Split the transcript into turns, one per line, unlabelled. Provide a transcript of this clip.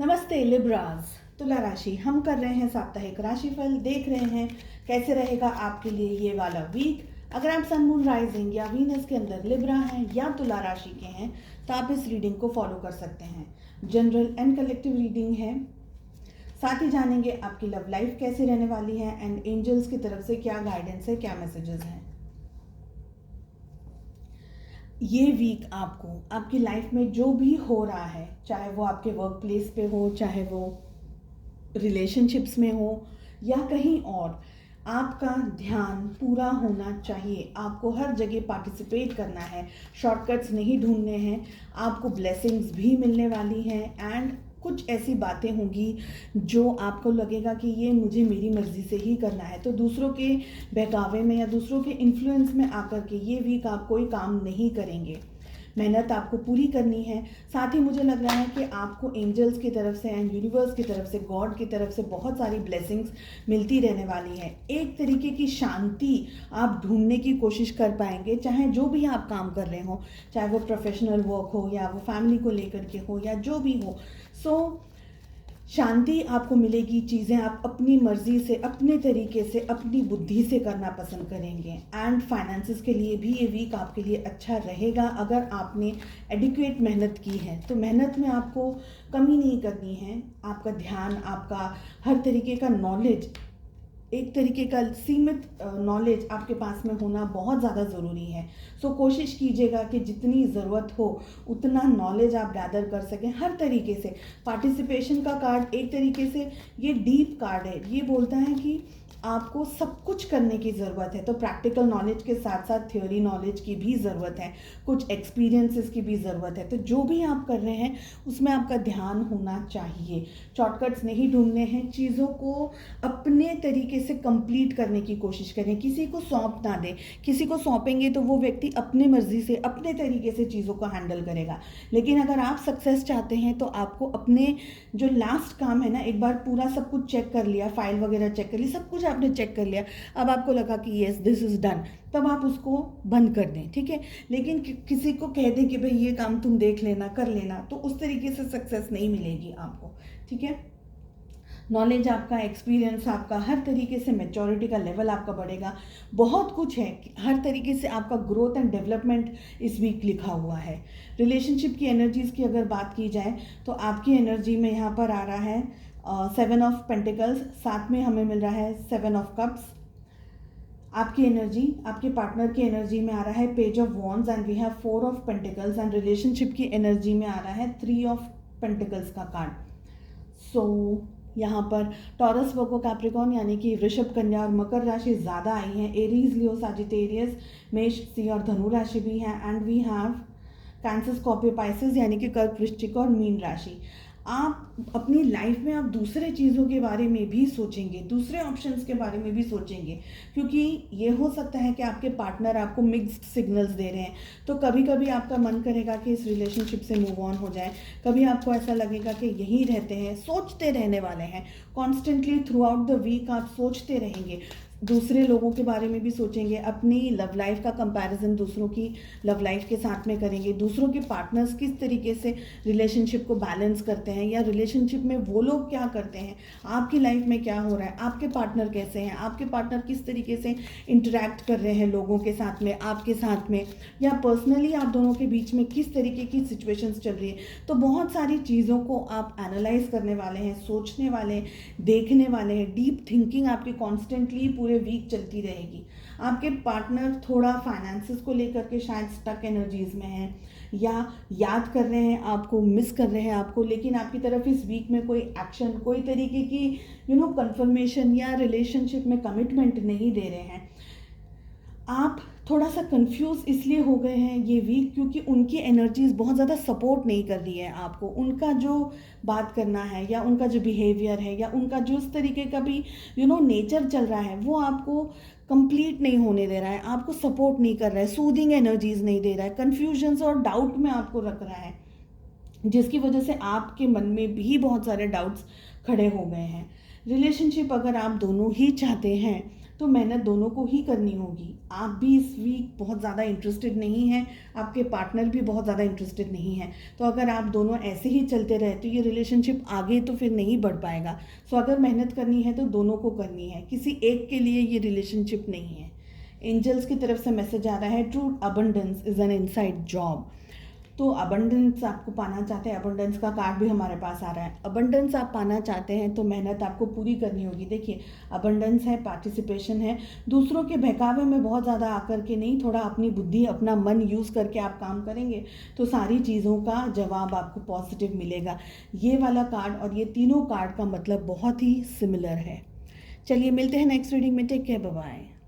नमस्ते लिब्राज। तुला राशि हम कर रहे हैं साप्ताहिक राशिफल, देख रहे हैं कैसे रहेगा आपके लिए ये वाला वीक। अगर आप सन मून राइजिंग या वीनस के अंदर लिब्रा हैं या तुला राशि के हैं तो आप इस रीडिंग को फॉलो कर सकते हैं। जनरल एंड कलेक्टिव रीडिंग है। साथ ही जानेंगे आपकी लव लाइफ कैसे रहने वाली है एंड एंजल्स की तरफ से क्या गाइडेंस है, क्या मैसेजेस हैं। ये वीक आपको आपकी लाइफ में जो भी हो रहा है, चाहे वो आपके वर्क प्लेस पे हो, चाहे वो रिलेशनशिप्स में हो या कहीं और, आपका ध्यान पूरा होना चाहिए। आपको हर जगह पार्टिसिपेट करना है, शॉर्टकट्स नहीं ढूंढने हैं। आपको ब्लेसिंग्स भी मिलने वाली हैं एंड कुछ ऐसी बातें होंगी जो आपको लगेगा कि ये मुझे मेरी मर्ज़ी से ही करना है, तो दूसरों के बहकावे में या दूसरों के इन्फ्लुएंस में आकर के ये वीक आप कोई काम नहीं करेंगे। मेहनत आपको पूरी करनी है। साथ ही मुझे लग रहा है कि आपको एंजल्स की तरफ से एंड यूनिवर्स की तरफ से, गॉड की तरफ से बहुत सारी ब्लेसिंग्स मिलती रहने वाली है। एक तरीके की शांति आप ढूंढने की कोशिश कर पाएंगे, चाहे जो भी आप काम कर रहे हो, चाहे वो प्रोफेशनल वर्क हो या वो फैमिली को लेकर के हो या जो भी हो। शांति आपको मिलेगी। चीज़ें आप अपनी मर्जी से, अपने तरीके से, अपनी बुद्धि से करना पसंद करेंगे। एंड फाइनेंसेस के लिए भी ये वीक आपके लिए अच्छा रहेगा। अगर आपने एडिक्वेट मेहनत की है तो मेहनत में आपको कमी नहीं करनी है। आपका ध्यान, आपका हर तरीके का नॉलेज, एक तरीके का सीमित नॉलेज आपके पास में होना बहुत ज़्यादा ज़रूरी है। कोशिश कीजिएगा कि जितनी ज़रूरत हो उतना नॉलेज आप गैदर कर सकें हर तरीके से। पार्टिसिपेशन का कार्ड एक तरीके से ये डीप कार्ड है। ये बोलता है कि आपको सब कुछ करने की ज़रूरत है, तो प्रैक्टिकल नॉलेज के साथ साथ थ्योरी नॉलेज की भी ज़रूरत है, कुछ एक्सपीरियंसेस की भी ज़रूरत है। तो जो भी आप कर रहे हैं उसमें आपका ध्यान होना चाहिए। शॉर्टकट्स नहीं ढूंढने हैं, चीज़ों को अपने तरीके से कंप्लीट करने की कोशिश करें। किसी को सौंप ना दें। किसी को सौंपेंगे तो वो व्यक्ति अपनी मर्जी से, अपने तरीके से चीज़ों को हैंडल करेगा। लेकिन अगर आप सक्सेस चाहते हैं तो आपको अपने जो लास्ट काम है ना, एक बार पूरा सब कुछ चेक कर लिया, फाइल वगैरह चेक कर ली, सब कुछ आपने चेक कर लिया, अब आपको लगा कि येस दिस इज़ डन, तब आप उसको बंद कर दें, ठीक है। लेकिन किसी को कह दें कि भाई ये काम तुम देख लेना, कर लेना, तो उस तरीके से सक्सेस नहीं मिलेगी आपको, ठीक है। नॉलेज आपका, एक्सपीरियंस आपका, हर तरीके से मैच्योरिटी का लेवल आपका बढ़ेगा। बहुत कुछ है, हर तरीके से आपका ग्रोथ एंड डेवलपमेंट इस वीक लिखा हुआ है। रिलेशनशिप की एनर्जीज़ की अगर बात की जाए तो आपकी एनर्जी में यहाँ पर आ रहा है 7 ऑफ पेंटिकल्स, साथ में हमें मिल रहा है 7 ऑफ कप्स। आपकी एनर्जी, आपके पार्टनर की एनर्जी में आ रहा है page of wands and we have 4 of pentacles. And relationship की एनर्जी में आ रहा है 3 ऑफ पेंटिकल्स का कार्ड। यहाँ पर टॉरस, वर्गो, कैप्रिकॉर्न यानी कि वृषभ, कन्या और मकर राशि ज़्यादा आई हैं। एरीज, लियो, सजिटेरियस, मेष, सिंह और धनु राशि भी हैं। And we have Cancer, Scorpio, Pisces यानी कि कर्क, वृश्चिक और मीन राशि। आप अपनी लाइफ में आप दूसरे चीज़ों के बारे में भी सोचेंगे, दूसरे ऑप्शंस के बारे में भी सोचेंगे, क्योंकि ये हो सकता है कि आपके पार्टनर आपको मिक्स्ड सिग्नल्स दे रहे हैं। तो कभी कभी आपका मन करेगा कि इस रिलेशनशिप से मूव ऑन हो जाए, कभी आपको ऐसा लगेगा कि यहीं रहते हैं। सोचते रहने वाले हैं constantly throughout the week, आप सोचते रहेंगे, दूसरे लोगों के बारे में भी सोचेंगे, अपनी लव लाइफ का कंपैरिजन दूसरों की लव लाइफ के साथ में करेंगे, दूसरों के पार्टनर्स किस तरीके से रिलेशनशिप को बैलेंस करते हैं या रिलेशनशिप में वो लोग क्या करते हैं, आपकी लाइफ में क्या हो रहा है, आपके पार्टनर कैसे हैं, आपके पार्टनर किस तरीके से इंटरेक्ट कर रहे हैं लोगों के साथ में, आपके साथ में, या पर्सनली आप दोनों के बीच में किस तरीके की सिचुएशंस चल रही है। तो बहुत सारी चीज़ों को आप एनालाइज करने वाले हैं, सोचने वाले हैं, देखने वाले हैं। डीप थिंकिंग आपकी कॉन्स्टेंटली पूरे वीक चलती रहेगी। आपके पार्टनर थोड़ा फाइनेंसेस को लेकर के शायद स्टक एनर्जीज में है, या याद कर रहे हैं आपको, मिस कर रहे हैं आपको, लेकिन आपकी तरफ इस वीक में कोई एक्शन, कोई तरीके की कंफर्मेशन या रिलेशनशिप में कमिटमेंट नहीं दे रहे हैं। आप थोड़ा सा कंफ्यूज इसलिए हो गए हैं ये वीक क्योंकि उनकी एनर्जीज बहुत ज़्यादा सपोर्ट नहीं कर रही है आपको। उनका जो बात करना है या उनका जो बिहेवियर है या उनका जो इस तरीके का भी नेचर चल रहा है, वो आपको कंप्लीट नहीं होने दे रहा है, आपको सपोर्ट नहीं कर रहा है, सूदिंग एनर्जीज नहीं दे रहा है, कन्फ्यूजन्स और डाउट में आपको रख रहा है, जिसकी वजह से आपके मन में भी बहुत सारे डाउट्स खड़े हो गए हैं। रिलेशनशिप अगर आप दोनों ही चाहते हैं तो मेहनत दोनों को ही करनी होगी। आप भी इस वीक बहुत ज़्यादा इंटरेस्टेड नहीं हैं, आपके पार्टनर भी बहुत ज़्यादा इंटरेस्टेड नहीं है। तो अगर आप दोनों ऐसे ही चलते रहे तो ये रिलेशनशिप आगे तो फिर नहीं बढ़ पाएगा। सो अगर मेहनत करनी है तो दोनों को करनी है, किसी एक के लिए ये रिलेशनशिप नहीं है। एंजल्स की तरफ से मैसेज आ रहा है, true abundance is an inside job. तो अबंडेंस आपको पाना चाहते हैं, अबंडेंस का कार्ड भी हमारे पास आ रहा है। अबंडेंस आप पाना चाहते हैं तो मेहनत आपको पूरी करनी होगी। देखिए, अबंडेंस है, पार्टिसिपेशन है, दूसरों के बहकावे में बहुत ज़्यादा आकर के नहीं, थोड़ा अपनी बुद्धि, अपना मन यूज़ करके आप काम करेंगे तो सारी चीज़ों का जवाब आपको पॉजिटिव मिलेगा। ये वाला कार्ड और ये तीनों कार्ड का मतलब बहुत ही सिमिलर है। चलिए मिलते हैं नेक्स्ट रीडिंग में। Take care, bye bye.